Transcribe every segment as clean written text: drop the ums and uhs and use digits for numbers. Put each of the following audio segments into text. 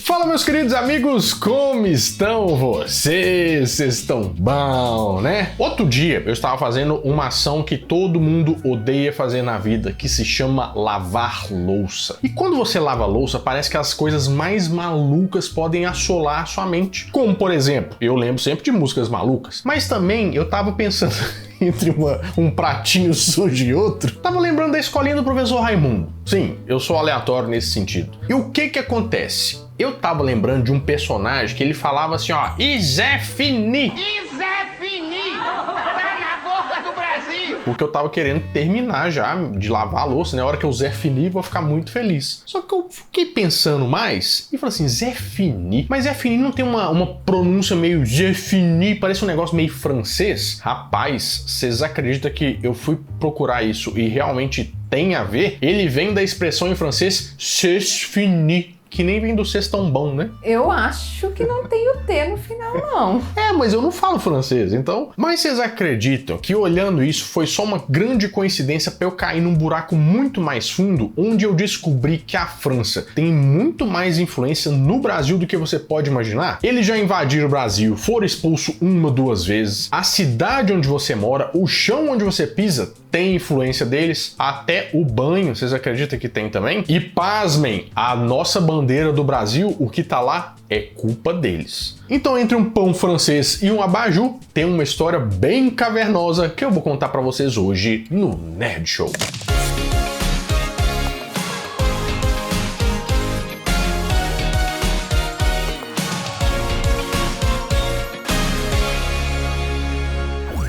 Fala, meus queridos amigos, como estão vocês? Vocês estão bom, né? Outro dia eu estava fazendo uma ação que todo mundo odeia fazer na vida, que se chama lavar louça. E quando você lava louça, parece que as coisas mais malucas podem assolar a sua mente. Como, por exemplo, eu lembro sempre de músicas malucas, mas também eu tava pensando entre um pratinho sujo e outro, tava lembrando da escolinha do professor Raimundo. Sim, eu sou aleatório nesse sentido. E o que acontece? Eu tava lembrando de um personagem que ele falava assim, ó, e Zé Fini. E Zé Fini, tá na boca do Brasil. Porque eu tava querendo terminar já de lavar a louça, né? A hora que eu Zé Fini, vou ficar muito feliz. Só que eu fiquei pensando mais e falei assim, Zé Fini? Mas Zé Fini não tem uma pronúncia meio Zé Fini, parece um negócio meio francês? Rapaz, vocês acreditam que eu fui procurar isso e realmente tem a ver? Ele vem da expressão em francês c'est fini, que nem vem do ser tão bom, né? Eu acho que não tem o T no final, não. Mas eu não falo francês, então... Mas vocês acreditam que olhando isso foi só uma grande coincidência pra eu cair num buraco muito mais fundo, onde eu descobri que a França tem muito mais influência no Brasil do que você pode imaginar? Eles já invadiram o Brasil, foram expulsos 1 ou 2 vezes, a cidade onde você mora, o chão onde você pisa, tem influência deles, até o banho, vocês acreditam que tem também? E pasmem, a nossa bandeira do Brasil, o que tá lá é culpa deles. Então, entre um pão francês e um abajur, tem uma história bem cavernosa que eu vou contar pra vocês hoje no Nerd Show.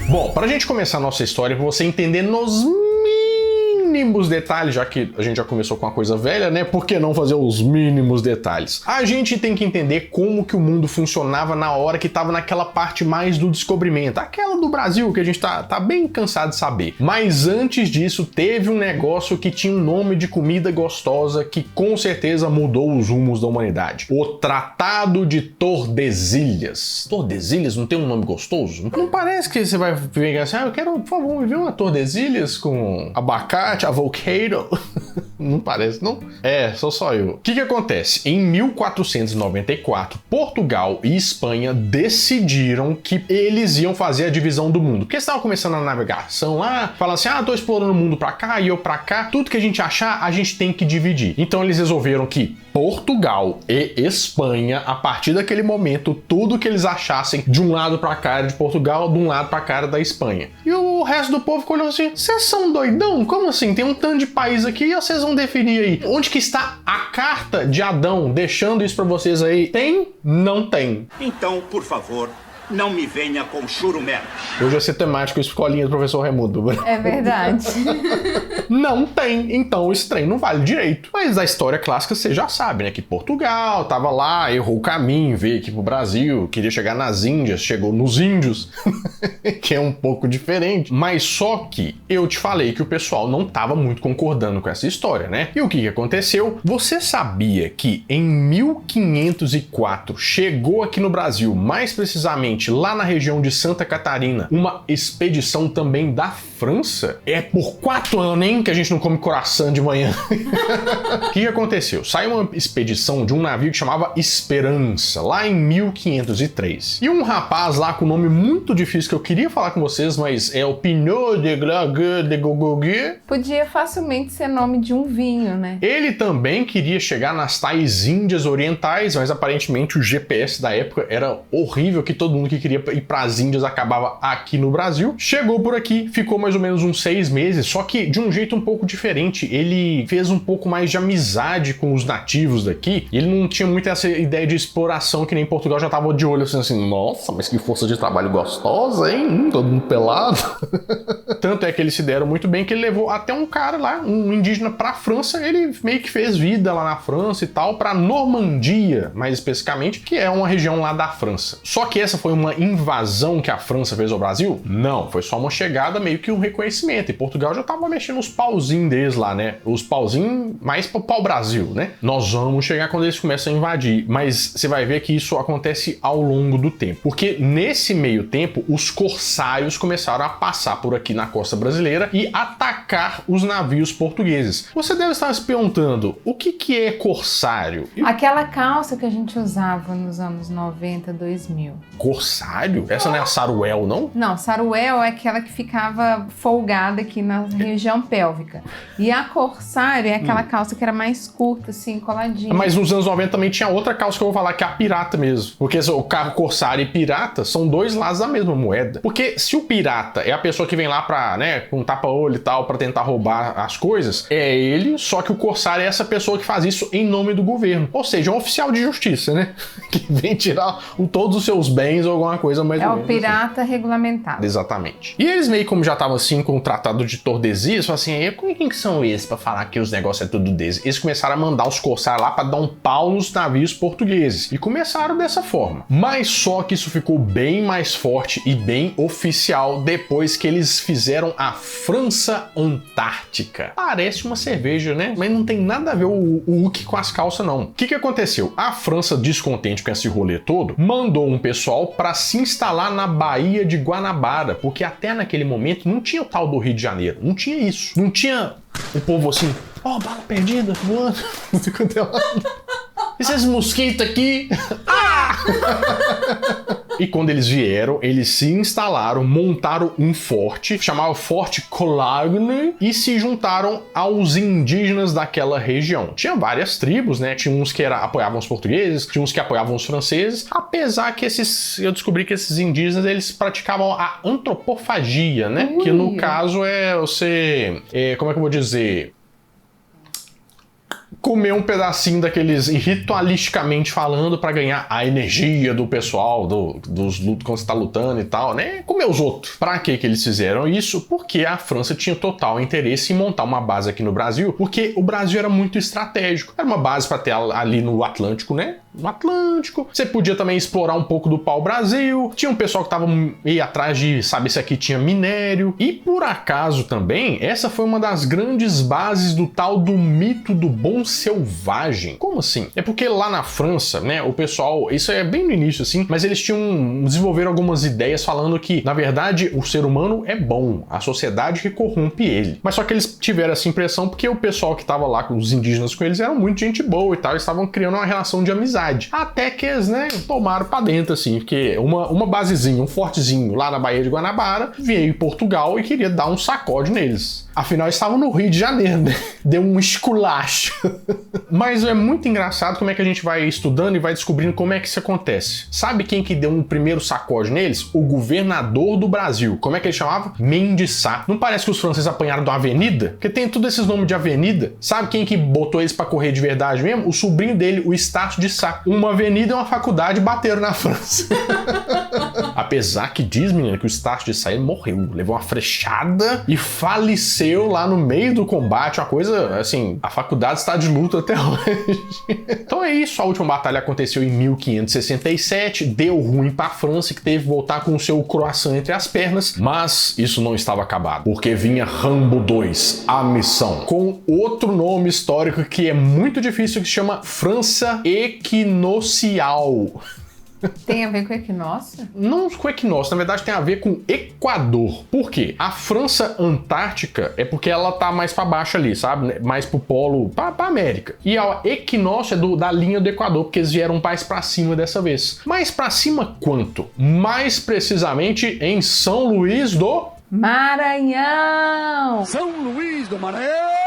Bom, para a gente começar a nossa história, pra você entender nos mínimos detalhes, já que a gente já começou com uma coisa velha, né? Por que não fazer os mínimos detalhes? A gente tem que entender como que o mundo funcionava na hora que tava naquela parte mais do descobrimento, aquela do Brasil que a gente tá bem cansado de saber. Mas antes disso, teve um negócio que tinha um nome de comida gostosa que com certeza mudou os rumos da humanidade. O Tratado de Tordesilhas. Tordesilhas não tem um nome gostoso? Não parece que você vai pegar assim, eu quero, por favor, me ver uma Tordesilhas com abacate, avocado. Não parece, não? Sou só eu. O que acontece? Em 1494, Portugal e Espanha decidiram que eles iam fazer a divisão do mundo. Porque eles estavam começando a navegação lá, falando assim, tô explorando o mundo pra cá e eu pra cá. Tudo que a gente achar, a gente tem que dividir. Então eles resolveram que Portugal e Espanha, a partir daquele momento, tudo que eles achassem de um lado pra cá era de Portugal, de um lado pra cá era da Espanha. E o resto do povo ficou olhando assim, vocês são doidão? Como assim? Tem um tanto de país aqui e vocês vão definir aí. Onde que está a carta de Adão deixando isso pra vocês aí? Tem? Não tem. Então, por favor, não me venha com churumelo. Hoje vai ser temático escolinha do professor Raimundo. É verdade. Não tem, então esse trem não vale direito. Mas a história clássica você já sabe, né? Que Portugal tava lá, errou o caminho, veio aqui pro Brasil, queria chegar nas Índias, chegou nos índios, que é um pouco diferente. Mas só que eu te falei que o pessoal não tava muito concordando com essa história, né? E o que aconteceu? Você sabia que em 1504 chegou aqui no Brasil, mais precisamente lá na região de Santa Catarina, uma expedição também da França? É por 4 anos, hein, que a gente não come croissant de manhã. O que aconteceu? Saiu uma expedição de um navio que chamava Esperança, lá em 1503. E um rapaz lá com um nome muito difícil que eu queria falar com vocês, mas é o Pinot de Glague de Gogogue. Podia facilmente ser nome de um vinho, né? Ele também queria chegar nas tais Índias Orientais, mas aparentemente o GPS da época era horrível, que todo mundo que queria ir para as Índias acabava aqui no Brasil. Chegou por aqui, ficou mais ou menos uns 6 meses, só que de um jeito um pouco diferente. Ele fez um pouco mais de amizade com os nativos daqui, e ele não tinha muito essa ideia de exploração que nem Portugal já tava de olho assim, nossa, mas que força de trabalho gostosa, hein? Todo mundo pelado. Tanto é que eles se deram muito bem que ele levou até um cara lá, um indígena, pra França. Ele meio que fez vida lá na França e tal, pra Normandia, mais especificamente, que é uma região lá da França. Só que essa foi uma invasão que a França fez ao Brasil? Não, foi só uma chegada meio que um reconhecimento. E Portugal já tava mexendo os pauzinhos deles lá, né? Os pauzinhos mais pro pau-brasil, né? Nós vamos chegar quando eles começam a invadir. Mas você vai ver que isso acontece ao longo do tempo. Porque nesse meio tempo, os corsários começaram a passar por aqui na costa brasileira e atacar os navios portugueses. Você deve estar se perguntando, o que é corsário? Aquela calça que a gente usava nos anos 90, 2000. Corsário? Essa não é a saruel, não? Não, saruel é aquela que ficava folgada aqui na região pélvica. E a corsário é aquela calça que era mais curta, assim, coladinha. Mas nos anos 90 também tinha outra calça que eu vou falar, que é a pirata mesmo. Porque o carro corsário e pirata são dois lados da mesma moeda. Porque se o pirata é a pessoa que vem lá pra, né, com tapa-olho e tal, pra tentar roubar as coisas, é ele, só que o corsário é essa pessoa que faz isso em nome do governo. Ou seja, é um oficial de justiça, né? Que vem tirar todos os seus bens ou alguma coisa mais ou menos. É o pirata regulamentado. Exatamente. E eles meio como já estavam assim com o Tratado de Tordesilhas, falaram assim, quem que são esses pra falar que os negócios é tudo deles? Eles começaram a mandar os corsários lá pra dar um pau nos navios portugueses. E começaram dessa forma. Mas só que isso ficou bem mais forte e bem oficial depois que eles fizeram a França Antártica. Parece uma cerveja, né? Mas não tem nada a ver o Hulk com as calças, não. O que aconteceu? A França, descontente com esse rolê todo, mandou um pessoal para se instalar na Baía de Guanabara, porque até naquele momento não tinha o tal do Rio de Janeiro. Não tinha isso. Não tinha o povo assim, bala perdida, voando. Esses mosquitos aqui. E quando eles vieram, eles se instalaram, montaram um forte, chamado Forte Colagne, e se juntaram aos indígenas daquela região. Tinha várias tribos, né? Tinha uns que apoiavam os portugueses, tinha uns que apoiavam os franceses, apesar que eu descobri que esses indígenas, eles praticavam a antropofagia, né? Que no caso é você... como é que eu vou dizer... comer um pedacinho daqueles, ritualisticamente falando, pra ganhar a energia do pessoal, dos lutos quando você tá lutando e tal, né? Comer os outros. Pra que eles fizeram isso? Porque a França tinha total interesse em montar uma base aqui no Brasil, porque o Brasil era muito estratégico. Era uma base pra ter ali no Atlântico, né? No Atlântico. Você podia também explorar um pouco do pau-brasil. Tinha um pessoal que tava meio atrás de saber se aqui tinha minério. E por acaso também, essa foi uma das grandes bases do tal do mito do bom selvagem. Como assim? É porque lá na França, né, o pessoal, isso é bem no início assim, mas eles desenvolveram algumas ideias falando que, na verdade, o ser humano é bom, a sociedade que corrompe ele. Mas só que eles tiveram essa impressão porque o pessoal que tava lá, os indígenas com eles, eram muito gente boa e tal, eles estavam criando uma relação de amizade. Até que eles, né, tomaram pra dentro, assim, porque uma basezinha, um fortezinho lá na Baía de Guanabara, veio em Portugal e queria dar um sacode neles. Afinal, eles estavam no Rio de Janeiro, né? Deu um esculacho. Mas é muito engraçado como é que a gente vai estudando e vai descobrindo como é que isso acontece. Sabe quem que deu um primeiro sacode neles? O governador do Brasil. Como é que ele chamava? Mendes Sá. Não parece que os franceses apanharam de uma avenida? Porque tem todos esses nomes de avenida. Sabe quem que botou eles pra correr de verdade mesmo? O sobrinho dele, o Estácio de Sá. Uma avenida e uma faculdade bateram na França. Apesar que diz, menina, que o Estácio de Sá ele morreu. Levou uma flechada e faleceu lá no meio do combate. Uma coisa, assim, a faculdade está de luto até hoje. Então é isso, a última batalha aconteceu em 1567, deu ruim para a França, que teve que voltar com o seu croissant entre as pernas, mas isso não estava acabado, porque vinha Rambo 2, a missão, com outro nome histórico que é muito difícil, que se chama França Equinocial. Tem a ver com equinócio? Não com equinócio, na verdade tem a ver com Equador. Por quê? A França Antártica é porque ela tá mais pra baixo ali, sabe? Mais pro polo, pra América. E a equinócio é da linha do Equador, porque eles vieram mais pra cima dessa vez. Mais pra cima quanto? Mais precisamente em São Luís do Maranhão! São Luís do Maranhão!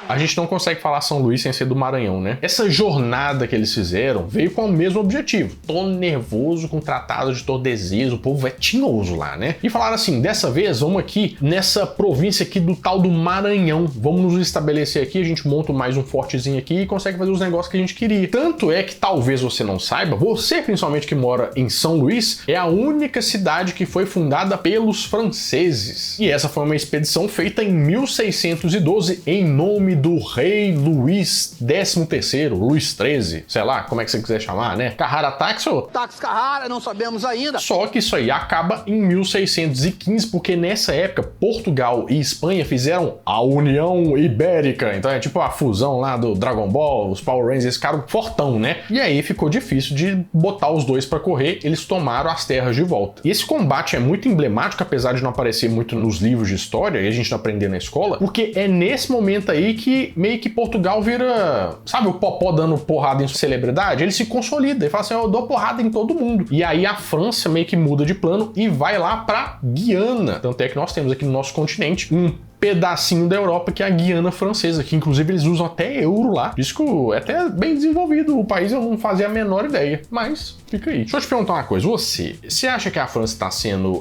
A gente não consegue falar São Luís sem ser do Maranhão, né? Essa jornada que eles fizeram veio com o mesmo objetivo. Tô nervoso com o Tratado de Tordesilhas, o povo é tinhoso lá, né? E falaram assim, dessa vez vamos aqui nessa província aqui do tal do Maranhão. Vamos nos estabelecer aqui, a gente monta mais um fortezinho aqui e consegue fazer os negócios que a gente queria. Tanto é que talvez você não saiba, você principalmente que mora em São Luís, é a única cidade que foi fundada pelos franceses. E essa foi uma expedição feita em 1612 em nome nome do rei Luís XIII, Luís XIII, sei lá, como é que você quiser chamar, né? Carrara Taxo? Tax Carrara, não sabemos ainda. Só que isso aí acaba em 1615, porque nessa época Portugal e Espanha fizeram a União Ibérica. Então é tipo a fusão lá do Dragon Ball, os Power Rangers ficaram fortão, né? E aí ficou difícil de botar os dois pra correr, eles tomaram as terras de volta. E esse combate é muito emblemático, apesar de não aparecer muito nos livros de história, e a gente não aprender na escola, porque é nesse momento aí que meio que Portugal vira, sabe, o Popó dando porrada em celebridade? Ele se consolida e fala assim, eu dou porrada em todo mundo. E aí a França meio que muda de plano e vai lá pra Guiana. Tanto é que nós temos aqui no nosso continente um pedacinho da Europa que é a Guiana Francesa, que inclusive eles usam até euro lá. Isso que é até bem desenvolvido o país, eu não fazia a menor ideia, mas fica aí. Deixa eu te perguntar uma coisa, você acha que a França tá sendo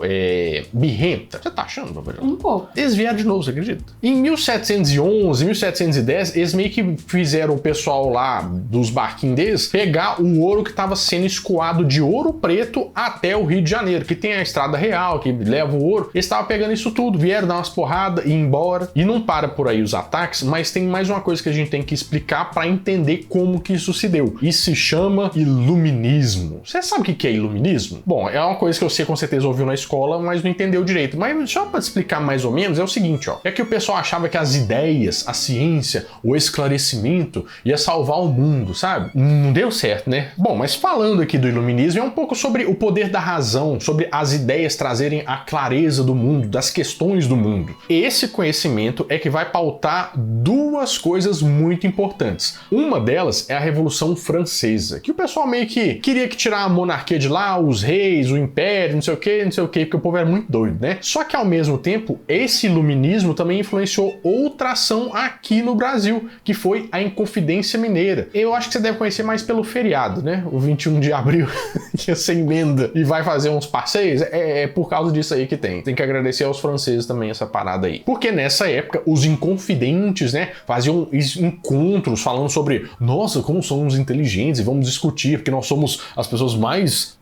birrenta? Você tá achando, Gabriel? Um pouco. Eles vieram de novo, você acredita? Em 1711, 1710, eles meio que fizeram o pessoal lá dos barquinhos deles pegar o ouro que estava sendo escoado de Ouro Preto até o Rio de Janeiro, que tem a Estrada Real, que leva o ouro. Eles estavam pegando isso tudo, vieram dar umas porradas e embora. E não para por aí os ataques, mas tem mais uma coisa que a gente tem que explicar para entender como que isso se deu. Isso se chama iluminismo. Você sabe o que é iluminismo? Bom, é uma coisa que você com certeza ouviu na escola, mas não entendeu direito. Mas só para explicar mais ou menos, é o seguinte, ó. É que o pessoal achava que as ideias, a ciência, o esclarecimento ia salvar o mundo, sabe? Não deu certo, né? Bom, mas falando aqui do iluminismo, é um pouco sobre o poder da razão, sobre as ideias trazerem a clareza do mundo, das questões do mundo. Esse conhecimento é que vai pautar duas coisas muito importantes. Uma delas é a Revolução Francesa, que o pessoal meio que queria que tirar a monarquia de lá, os reis, o império, não sei o que, porque o povo era muito doido, né? Só que ao mesmo tempo, esse iluminismo também influenciou outra ação aqui no Brasil, que foi a Inconfidência Mineira. Eu acho que você deve conhecer mais pelo feriado, né? O 21 de abril, que ia ser emenda e vai fazer uns passeios, é por causa disso aí que tem. Tem que agradecer aos franceses também essa parada aí. Porque nessa época, os inconfidentes, né, faziam encontros falando sobre, nossa, como somos inteligentes e vamos discutir, porque nós somos as pessoas mais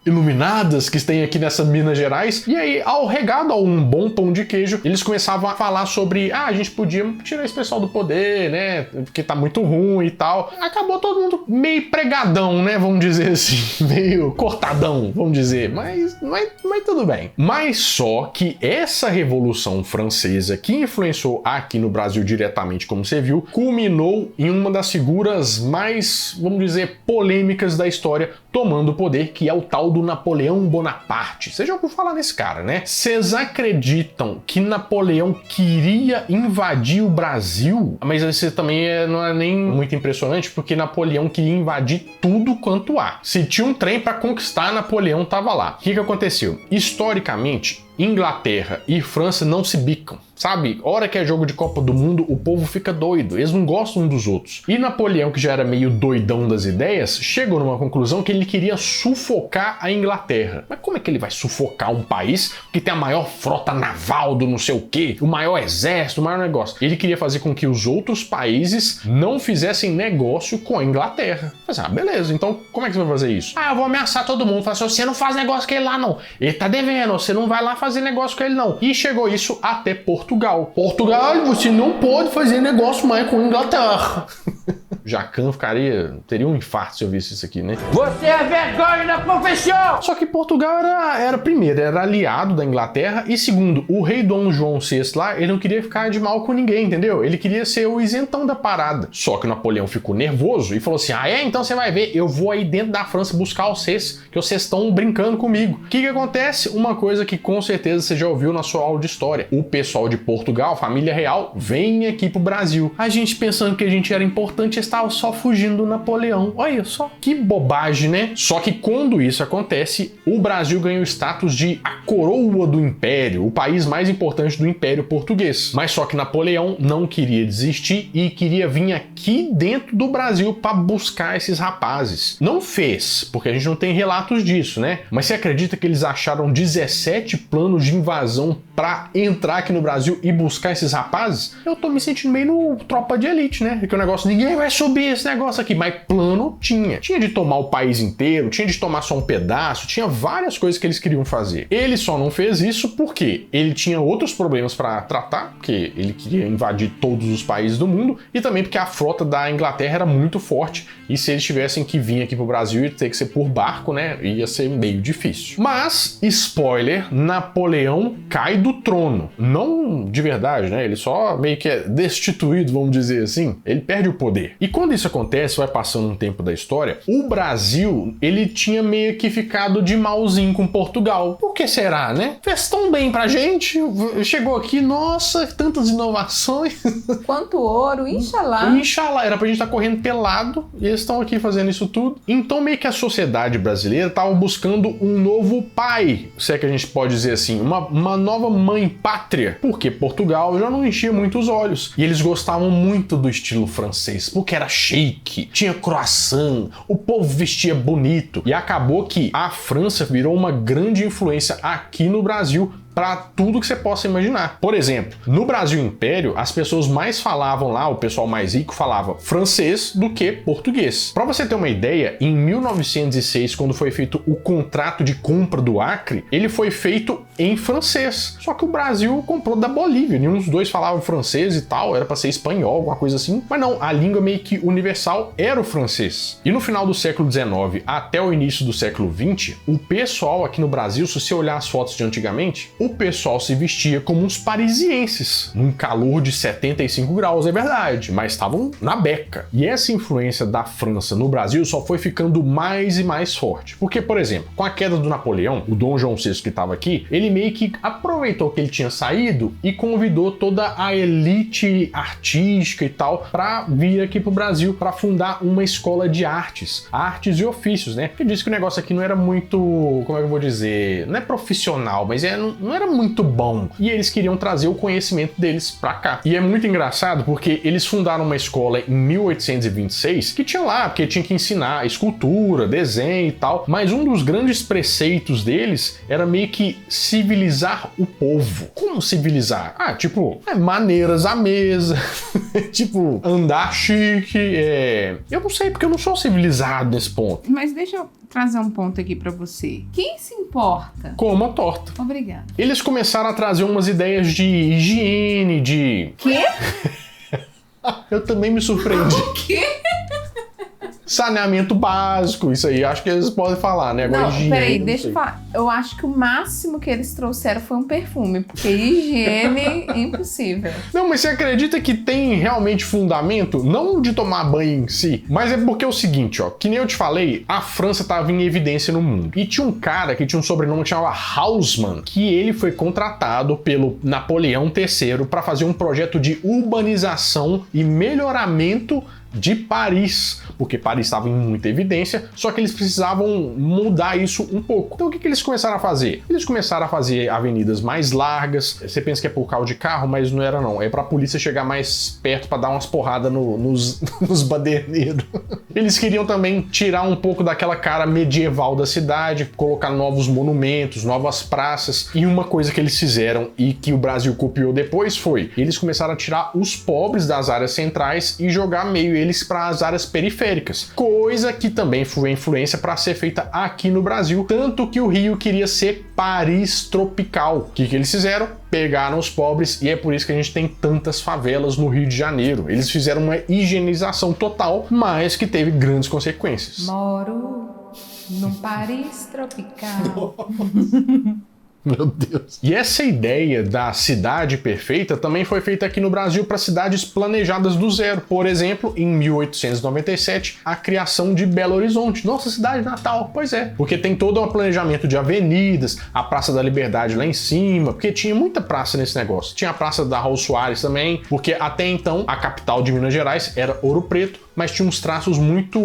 iluminadas que tem aqui nessa Minas Gerais. E aí, ao regado a um bom pão de queijo, eles começavam a falar sobre, a gente podia tirar esse pessoal do poder, né, porque tá muito ruim e tal. Acabou todo mundo meio pregadão, né, vamos dizer assim, meio cortadão, vamos dizer, mas tudo bem. Mas só que essa Revolução Francesa, que influenciou aqui no Brasil diretamente, como você viu, culminou em uma das figuras mais, vamos dizer, polêmicas da história, tomando o poder, que é o tal do Napoleão Bonaparte. Você já ouviu falar nesse cara, né? Vocês acreditam que Napoleão queria invadir o Brasil? Mas isso também não é nem muito impressionante, porque Napoleão queria invadir tudo quanto há. Se tinha um trem para conquistar, Napoleão tava lá. O que aconteceu? Historicamente, Inglaterra e França não se bicam, sabe? Hora que é jogo de Copa do Mundo, o povo fica doido, eles não gostam um dos outros. E Napoleão, que já era meio doidão das ideias, chegou numa conclusão que ele queria sufocar a Inglaterra. Mas como é que ele vai sufocar um país que tem a maior frota naval do não sei o quê, o maior exército, o maior negócio? Ele queria fazer com que os outros países não fizessem negócio com a Inglaterra. Mas, beleza, então como é que você vai fazer isso? Eu vou ameaçar todo mundo, falar assim, você não faz negócio com ele lá não, ele tá devendo, você não vai lá fazer negócio com ele não. E chegou isso até Portugal. Portugal, você não pode fazer negócio mais com a Inglaterra. Jacan teria um infarto se eu visse isso aqui, né? Você é vergonha da profissão! Só que Portugal primeiro, era aliado da Inglaterra, e segundo, o rei Dom João VI lá, ele não queria ficar de mal com ninguém, entendeu? Ele queria ser o isentão da parada. Só que o Napoleão ficou nervoso e falou assim, então você vai ver, eu vou aí dentro da França buscar vocês, que vocês estão brincando comigo. O que acontece? Uma coisa que com certeza você já ouviu na sua aula de história. O pessoal de Portugal, família real, vem aqui pro Brasil. A gente pensando que a gente era importante, estava só fugindo do Napoleão. Olha só, que bobagem, né? Só que quando isso acontece, o Brasil ganha o status de a coroa do Império, o país mais importante do Império Português. Mas só que Napoleão não queria desistir e queria vir aqui dentro do Brasil para buscar esses rapazes. Não fez, porque a gente não tem relatos disso, né? Mas você acredita que eles acharam 17 planos de invasão para entrar aqui no Brasil e buscar esses rapazes? Eu tô me sentindo meio no Tropa de Elite, né? Porque o negócio, ninguém vai subir esse negócio aqui. Mas plano tinha. Tinha de tomar o país inteiro, tinha de tomar só um pedaço, tinha várias coisas que eles queriam fazer. Ele só não fez isso porque ele tinha outros problemas para tratar, porque ele queria invadir todos os países do mundo, e também porque a frota da Inglaterra era muito forte, e se eles tivessem que vir aqui pro Brasil, ia ter que ser por barco, né? Ia ser meio difícil. Mas, spoiler, Napoleão cai do trono. Não de verdade, né? Ele só meio que é destituído, vamos dizer assim. Ele perde o poder. E quando isso acontece, vai passando um tempo da história, o Brasil, ele tinha meio que ficado de malzinho com Portugal. Por que será, né? Fez tão bem pra gente, chegou aqui, nossa, tantas inovações. Quanto ouro, inxalá. Inxalá, era pra gente estar correndo pelado, e eles estão aqui fazendo isso tudo. Então meio que a sociedade brasileira estava buscando um novo pai, se é que a gente pode dizer assim, uma nova mãe pátria, porque Portugal já não enchia muito os olhos. E eles gostavam muito do estilo francês, porque era chique, tinha croissant, o povo vestia bonito. E acabou que a França virou uma grande influência aqui no Brasil para tudo que você possa imaginar. Por exemplo, no Brasil Império, as pessoas mais falavam lá, o pessoal mais rico falava francês do que português. Para você ter uma ideia, em 1906, quando foi feito o contrato de compra do Acre, ele foi feito em francês. Só que o Brasil comprou da Bolívia, nenhum dos dois falava francês e tal, era para ser espanhol, alguma coisa assim. Mas não, a língua meio que universal era o francês. E no final do século XIX até o início do século XX, o pessoal aqui no Brasil, se você olhar as fotos de antigamente, o pessoal se vestia como uns parisienses, num calor de 75 graus, é verdade, mas estavam na beca. E essa influência da França no Brasil só foi ficando mais e mais forte. Porque, por exemplo, com a queda do Napoleão, o Dom João VI que estava aqui, ele meio que aproveitou que ele tinha saído e convidou toda a elite artística e tal para vir aqui pro Brasil para fundar uma escola de artes e ofícios, né? Porque disse que o negócio aqui não era muito, como é que eu vou dizer, não é profissional, mas não era muito bom. E eles queriam trazer o conhecimento deles pra cá. E é muito engraçado porque eles fundaram uma escola em 1826 que tinha lá, porque tinha que ensinar escultura, desenho e tal. Mas um dos grandes preceitos deles era meio que civilizar o povo. Como civilizar? Tipo, maneiras à mesa, tipo, andar chique, Eu não sei, porque eu não sou civilizado nesse ponto. Mas deixa eu trazer um ponto aqui pra você. Quem se importa? Coma torta. Obrigada. Eles começaram a trazer umas ideias de higiene, de... Quê? Eu também me surpreendi. O quê? Saneamento básico, isso aí, acho que eles podem falar, né? Agora, não, higiene, peraí, não deixa sei. eu falar. Eu acho que o máximo que eles trouxeram foi um perfume, porque higiene, impossível. Não, mas você acredita que tem realmente fundamento? Não de tomar banho em si, mas é porque é o seguinte, ó, que nem eu te falei, a França tava em evidência no mundo. E tinha um cara que tinha um sobrenome que chamava Haussmann, que ele foi contratado pelo Napoleão III para fazer um projeto de urbanização e melhoramento de Paris, porque Paris estava em muita evidência, só que eles precisavam mudar isso um pouco. Então o que eles começaram a fazer? Eles começaram a fazer avenidas mais largas. Você pensa que é por causa de carro, mas não era não. É pra polícia chegar mais perto para dar umas porradas nos baderneiros. Eles queriam também tirar um pouco daquela cara medieval da cidade, colocar novos monumentos, novas praças. E uma coisa que eles fizeram e que o Brasil copiou depois foi, eles começaram a tirar os pobres das áreas centrais e jogar meio eles para as áreas periféricas, coisa que também foi influência para ser feita aqui no Brasil, tanto que o Rio queria ser Paris tropical. O que eles fizeram? Pegaram os pobres e é por isso que a gente tem tantas favelas no Rio de Janeiro. Eles fizeram uma higienização total, mas que teve grandes consequências. Moro num Paris tropical. Meu Deus. E essa ideia da cidade perfeita também foi feita aqui no Brasil para cidades planejadas do zero. Por exemplo, em 1897, a criação de Belo Horizonte, nossa cidade natal. Pois é, porque tem todo um planejamento de avenidas, a Praça da Liberdade lá em cima, porque tinha muita praça nesse negócio. Tinha a Praça da Raul Soares também, porque até então a capital de Minas Gerais era Ouro Preto, mas tinha uns traços muito,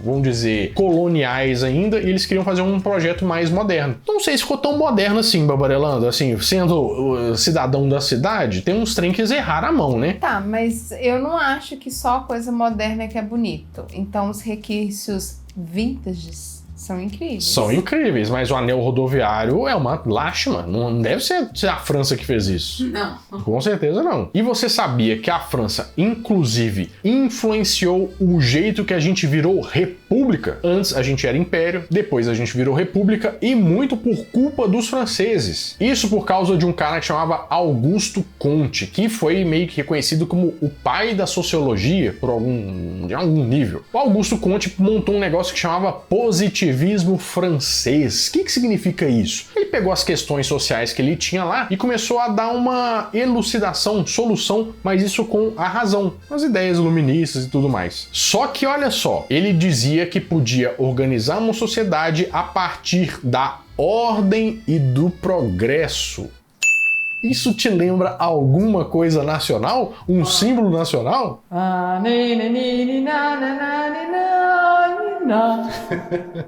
vamos dizer, coloniais ainda, e eles queriam fazer um projeto mais moderno. Não sei se ficou tão moderno assim, Barbarelando, assim, sendo cidadão da cidade, tem uns trem que eles erraram a mão, né? Tá, mas eu não acho que só coisa moderna é que é bonito. Então os requisitos vintages São incríveis. São incríveis, mas o anel rodoviário é uma lástima. Não deve ser a França que fez isso. Não. Com certeza não. E você sabia que a França, inclusive, influenciou o jeito que a gente virou república? Antes a gente era império, depois a gente virou república e muito por culpa dos franceses. Isso por causa de um cara que chamava Augusto Comte, que foi meio que reconhecido como o pai da sociologia de algum nível. O Augusto Comte montou um negócio que chamava positivismo francês. O que significa isso? Ele pegou as questões sociais que ele tinha lá e começou a dar uma elucidação, solução, mas isso com a razão, as ideias iluministas e tudo mais. Só que olha só, ele dizia que podia organizar uma sociedade a partir da ordem e do progresso. Isso te lembra alguma coisa nacional? Um símbolo nacional?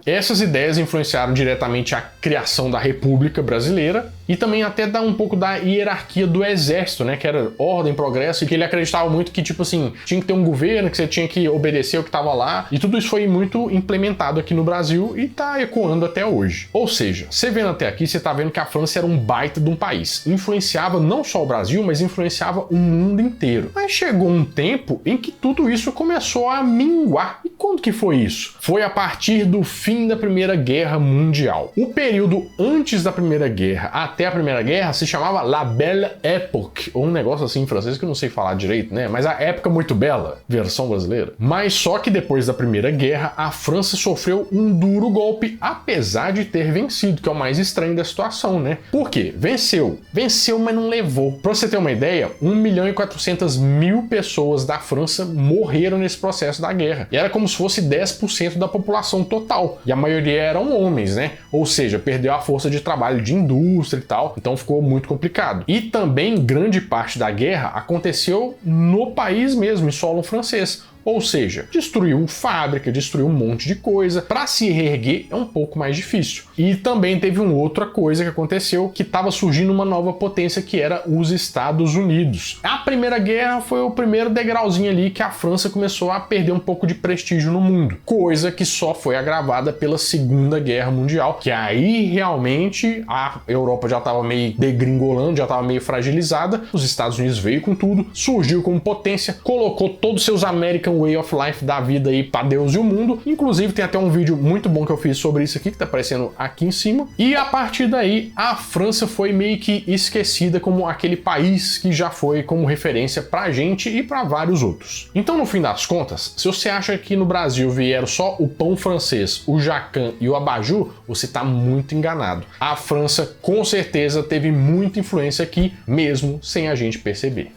Essas ideias influenciaram diretamente a criação da República Brasileira e também até dá um pouco da hierarquia do exército, né? Que era ordem, progresso, e que ele acreditava muito que, tipo assim, tinha que ter um governo, que você tinha que obedecer o que estava lá, e tudo isso foi muito implementado aqui no Brasil e tá ecoando até hoje. Ou seja, você vendo até aqui, você tá vendo que a França era um baita de um país. Influenciava não só o Brasil, mas influenciava o mundo inteiro. Mas chegou um tempo em que tudo isso começou a minguar. E quando que foi isso? Foi a partir do fim da Primeira Guerra Mundial. O período antes da Primeira Guerra até a Primeira Guerra se chamava La Belle Époque, ou um negócio assim em francês que eu não sei falar direito, né? Mas a época muito bela, versão brasileira. Mas só que depois da Primeira Guerra, a França sofreu um duro golpe, apesar de ter vencido, que é o mais estranho da situação, né? Por quê? Venceu, mas não levou. Pra você ter uma ideia, 1.400.000 pessoas da França morreram nesse processo da guerra. E era como se fosse 10% da população total. E a maioria eram homens, né? Ou seja, perdeu a força de trabalho de indústria e tal. Então ficou muito complicado. E também grande parte da guerra aconteceu no país mesmo, em solo francês. Ou seja, destruiu fábrica, destruiu um monte de coisa. Para se reerguer é um pouco mais difícil. E também teve uma outra coisa que aconteceu, que estava surgindo uma nova potência, que era os Estados Unidos. A Primeira Guerra foi o primeiro degrauzinho ali que a França começou a perder um pouco de prestígio no mundo. Coisa que só foi agravada pela Segunda Guerra Mundial, que aí realmente a Europa já estava meio degringolando, já estava meio fragilizada. Os Estados Unidos veio com tudo, surgiu como potência, colocou todos os seus American Way of Life da vida aí pra Deus e o mundo. Inclusive tem até um vídeo muito bom que eu fiz sobre isso aqui, que tá aparecendo aqui em cima. E a partir daí, a França foi meio que esquecida como aquele país que já foi como referência pra gente e pra vários outros. Então, no fim das contas, se você acha que no Brasil vieram só o pão francês, o jacan e o abajur, você tá muito enganado. A França, com certeza, teve muita influência aqui, mesmo sem a gente perceber.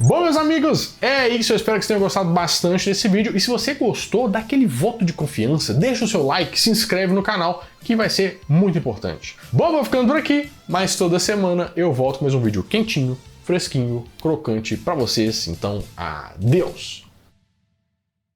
Bom, meus amigos, é isso. Eu espero que vocês tenham gostado bastante desse vídeo. E se você gostou, dá aquele voto de confiança, deixa o seu like, se inscreve no canal, que vai ser muito importante. Bom, vou ficando por aqui, mas toda semana eu volto com mais um vídeo quentinho, fresquinho, crocante pra vocês. Então, adeus!